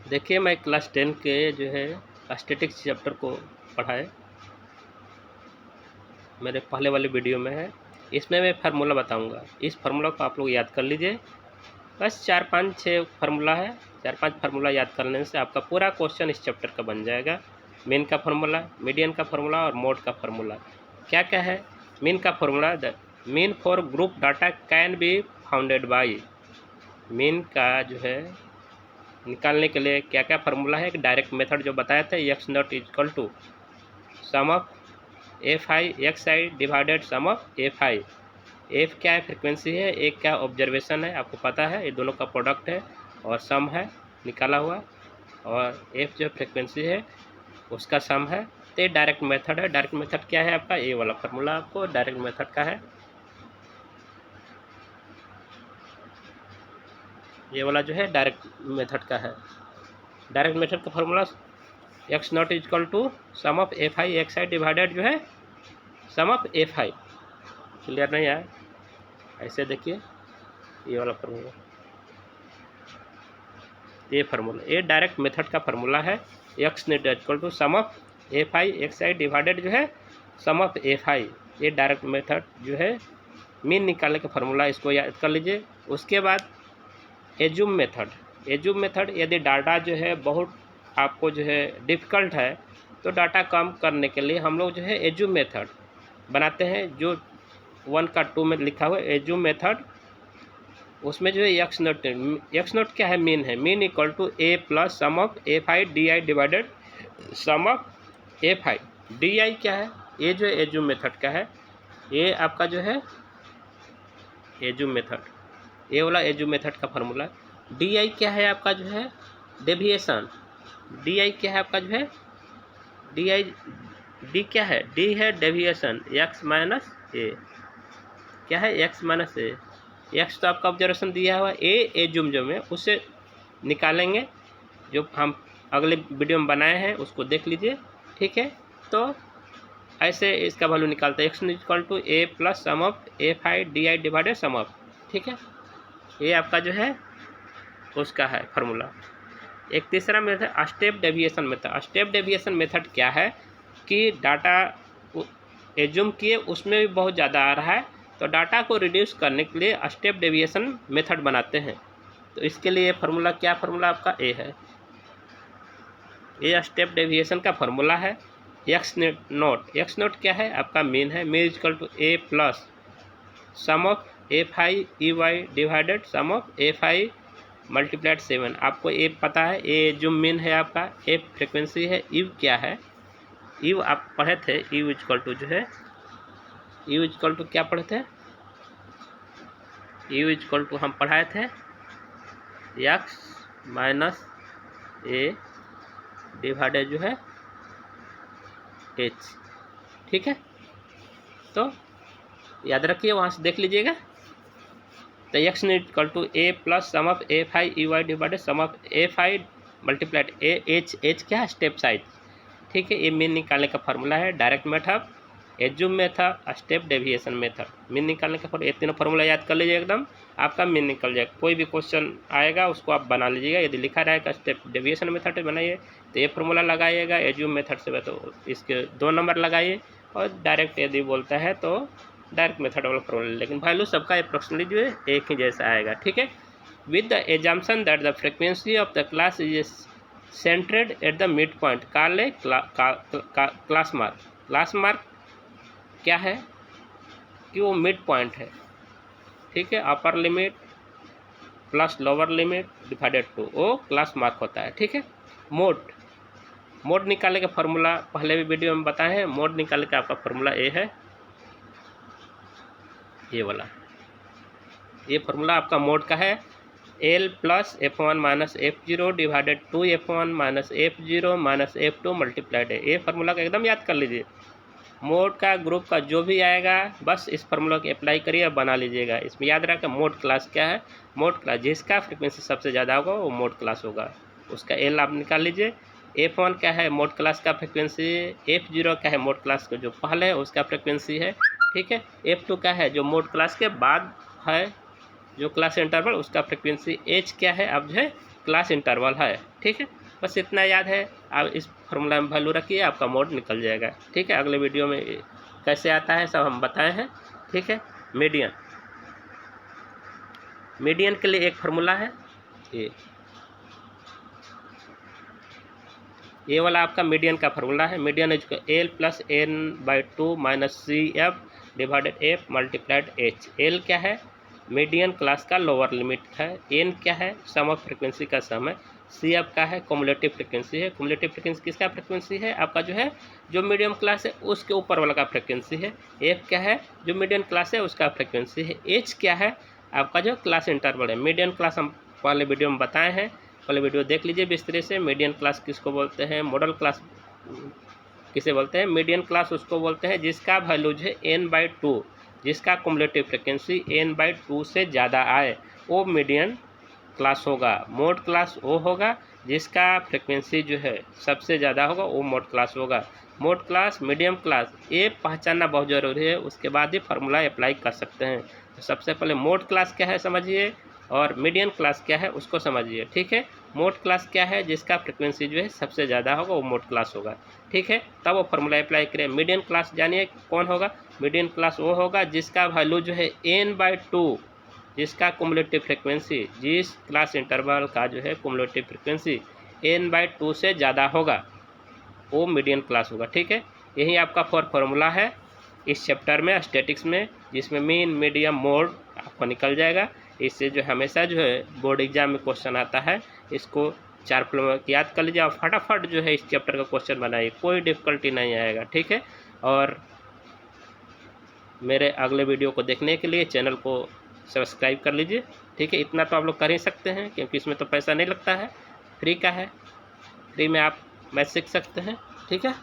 देखिए मैं क्लास 10 के जो है स्टैटिक्स चैप्टर को पढ़ाए, मेरे पहले वाले वीडियो में है। इसमें मैं फार्मूला बताऊंगा। इस फार्मूला को आप लोग याद कर लीजिए। बस 4-5-6 फार्मूला है। 4-5 फार्मूला याद करने से आपका पूरा क्वेश्चन इस चैप्टर का बन जाएगा। मीन का फार्मूला, मीडियन का फार्मूला और मोड का फार्मूला। क्या क्या है? मीन का formula, the mean for group data can be founded by. Mean का जो है निकालने के लिए क्या क्या फार्मूला है? एक डायरेक्ट मेथड जो बताया था, X nought equal to sum of F I X I divided sum of F I. F क्या है? फ्रिक्वेंसी है। एक क्या? ऑब्जर्वेशन है। आपको पता है ये दोनों का प्रोडक्ट है। और सम है निकाला हुआ, और एफ जो फ्रिक्वेंसी है उसका सम है। तो ये डायरेक्ट मेथड है। डायरेक्ट मेथड क्या है आपका? ये वाला फार्मूला आपको डायरेक्ट मेथड का है। ये वाला जो है डायरेक्ट मेथड का है। डायरेक्ट मेथड का formula X nought equal to sum of F I X I divided जो है sum of F I. Clear नहीं है? ऐसे देखिए ये वाला फार्मूला, ये फार्मूला ये डायरेक्ट मेथड का फार्मूला है। X nought equal to sum of F I X I divided जो है सम ऑफ एफ आई। ये डायरेक्ट मेथड जो है मीन निकालने का फार्मूला, इसको याद कर लीजिए। उसके बाद एज्यूम मेथड। एज्यूम मेथड, यदि डाटा जो है बहुत आपको जो है डिफ़िकल्ट है तो डाटा कम करने के लिए हम लोग जो है एज्यूम मेथड बनाते हैं, जो 1 का 2 में लिखा हुआ है एज्यूम मेथड। उसमें जो है एक्स नोट क्या है? मीन है। Mean equal to A plus sum of F I D I divided sum of F I. D I क्या है? ये जो एज्यूम मेथड का है, ये आपका जो है एज्यूम मेथड, ये वाला एज्यूम मेथड का फार्मूला। डी आई क्या है आपका? जो है डेविएशन। डी आई क्या है आपका? जो है डी आई, डी क्या है? डी है डेविएशन, एक्स माइनस ए। क्या है? एक्स माइनस ए। एक्स तो आपका ऑब्जर्वेशन दिया हुआ, ए एज्यूम जो में उससे निकालेंगे, जो हम अगले वीडियो में बनाए हैं उसको देख लीजिए। ठीक है, तो ऐसे इसका वैल्यू निकालते हैं। X equal to A plus sum of F I D I divided sum of. ठीक है, ये आपका जो है उसका है फार्मूला। एक तीसरा method step deviation method. Step deviation method क्या है कि डाटा एज्यूम किए उसमें भी बहुत ज़्यादा आ रहा है, तो डाटा को रिड्यूस करने के लिए स्टेप डेविएशन मेथड बनाते हैं। तो इसके लिए फार्मूला क्या? फार्मूला आपका ए है। ये स्टेप डेविएशन का फार्मूला है। एक्स नोट, एक्स नोट क्या है? आपका मीन है। Mean equal to A plus sum of F I E Y divided sum of F I multiplied 7। आपको ए पता है, ए जो मीन है आपका, ए फ्रिक्वेंसी है। यू क्या है? यू आप पढ़े थे, यू इक्वल टू जो है यू इक्वल टू क्या पढ़े थे? यू इक्वल टू हम पढ़ाए थे एक्स माइनस ए डिवाइडेड जो है एच। ठीक है, तो याद रखिए, वहाँ से देख लीजिएगा। तो X equal to A plus sum of F I E Y divided sum of F I multiplied A H. H क्या है? Step size. ठीक है, ये मीन निकालने का फार्मूला है। Direct method, assume method, step deviation method. Mean निकालने का ये तीनों फार्मूला याद कर लीजिए, एकदम आपका मीन निकल जाएगा। कोई भी क्वेश्चन आएगा उसको आप बना लीजिएगा। यदि लिखा रहेगा स्टेप डेविएशन मेथड बनाइए तो ये फार्मूला लगाइएगा। एज्यूम मेथड से तो इसके 2 नंबर लगाइए, और डायरेक्ट यदि बोलता है तो डायरेक्ट मेथड वाला फार्मूला। लेकिन वैल्यू सबका अप्रोक्सीमेटली जो है एक ही जैसा आएगा। ठीक है, with the assumption that the frequency of the class is centred at the mid point, call a class mark. Class mark क्या है कि वो मिड पॉइंट है। ठीक है, upper limit plus lower limit divided two, वो क्लास मार्क होता है। ठीक है, मोड, मोड निकालने का फार्मूला पहले भी वीडियो में बताए हैं। मोड निकालने का आपका फार्मूला ए है, ये वाला। ये फार्मूला आपका मोड का है। L plus F one minus F zero divided two F one minus F zero minus F two multiplied है। ये फार्मूला का एकदम याद कर लीजिए। मोड का ग्रुप का जो भी आएगा बस इस फार्मूला को अप्लाई करिए और बना लीजिएगा। इसमें याद रखें मोड क्लास क्या है? मोड क्लास जिसका फ्रिक्वेंसी सबसे ज़्यादा होगा वो मोड क्लास होगा। उसका एल आप निकाल लीजिए। एफ वन क्या है? मोड क्लास का फ्रिक्वेंसी। एफ जीरो क्या है? मोड क्लास का जो पहले है उसका फ्रिक्वेंसी है। ठीक है, एफ टू क्या है? जो मोड क्लास के बाद है, जो क्लास इंटरवल उसका फ्रिक्वेंसी। एच क्या है? अब जो है क्लास इंटरवल है। ठीक है, बस इतना याद है। आप इस फार्मूला में वैल्यू रखिए, आपका मोड निकल जाएगा। ठीक है, अगले वीडियो में कैसे आता है सब हम बताए हैं। ठीक है, मीडियन, मीडियन के लिए एक फार्मूला है ये वाला आपका मीडियन का फार्मूला है। Median is L plus N by two minus C F divided F multiplied H. L क्या है? मीडियन क्लास का लोअर लिमिट है। एन क्या है? सम ऑफ फ्रिक्वेंसी का सम है। सी एफ का है कम्युलेटिव फ्रिक्वेंसी है। कम्युलेटिव फ्रिक्वेंसी किसका फ्रिक्वेंसी है? आपका जो है जो मीडियम क्लास है उसके ऊपर वाला का फ्रिक्वेंसी है। एफ क्या है? जो मीडियम क्लास है उसका फ्रिक्वेंसी है। एच क्या है? आपका जो क्लास इंटरवल है। मीडियम क्लास हम पहले वीडियो में बताए हैं, पहले वीडियो देख लीजिए विस्तृत से। मीडियन क्लास किसको बोलते हैं? मॉडल क्लास किसे बोलते हैं? मीडियन क्लास उसको बोलते हैं जिसका वैल्यू जो है n/2, जिसका कुमुलेटिव फ्रिक्वेंसी n/2 से ज़्यादा आए वो मीडियन क्लास होगा। मोड क्लास वो होगा जिसका फ्रिक्वेंसी जो है सबसे ज़्यादा होगा, वो मोड क्लास होगा। मोड क्लास, मीडियम क्लास, ये पहचानना बहुत ज़रूरी है, उसके बाद ही फार्मूला अप्लाई कर सकते हैं। तो सबसे पहले मोड क्लास क्या है समझिए, और मीडियन क्लास क्या है उसको समझिए। ठीक है, मोड क्लास क्या है? जिसका फ्रिक्वेंसी जो है सबसे ज़्यादा होगा वो मोड क्लास होगा। ठीक है, तब वो फार्मूला अप्लाई करें। मीडियन क्लास जानिए कौन होगा? मीडियन क्लास वो होगा जिसका वैल्यू जो है n/2, जिसका कुमुलेटिव फ्रिक्वेंसी, जिस क्लास इंटरवल का जो है कुमुलेटिव फ्रिक्वेंसी n/2 से ज़्यादा होगा वो मीडियन क्लास होगा। ठीक है, यही आपका फार्मूला है इस चैप्टर में स्टैटिक्स में, जिसमें मीन, मीडियम, मोड आपको निकल जाएगा। इससे जो हमेशा जो है बोर्ड एग्जाम में क्वेश्चन आता है, इसको 4 फॉर्मूला याद कर लीजिए और फटाफट जो है इस चैप्टर का क्वेश्चन बनाइए, कोई डिफिकल्टी नहीं आएगा। ठीक है, और मेरे अगले वीडियो को देखने के लिए चैनल को सब्सक्राइब कर लीजिए। ठीक है, इतना तो आप लोग कर ही सकते हैं क्योंकि इसमें तो पैसा नहीं लगता है, फ्री का है, फ्री में आप मैथ सीख सकते हैं। ठीक है।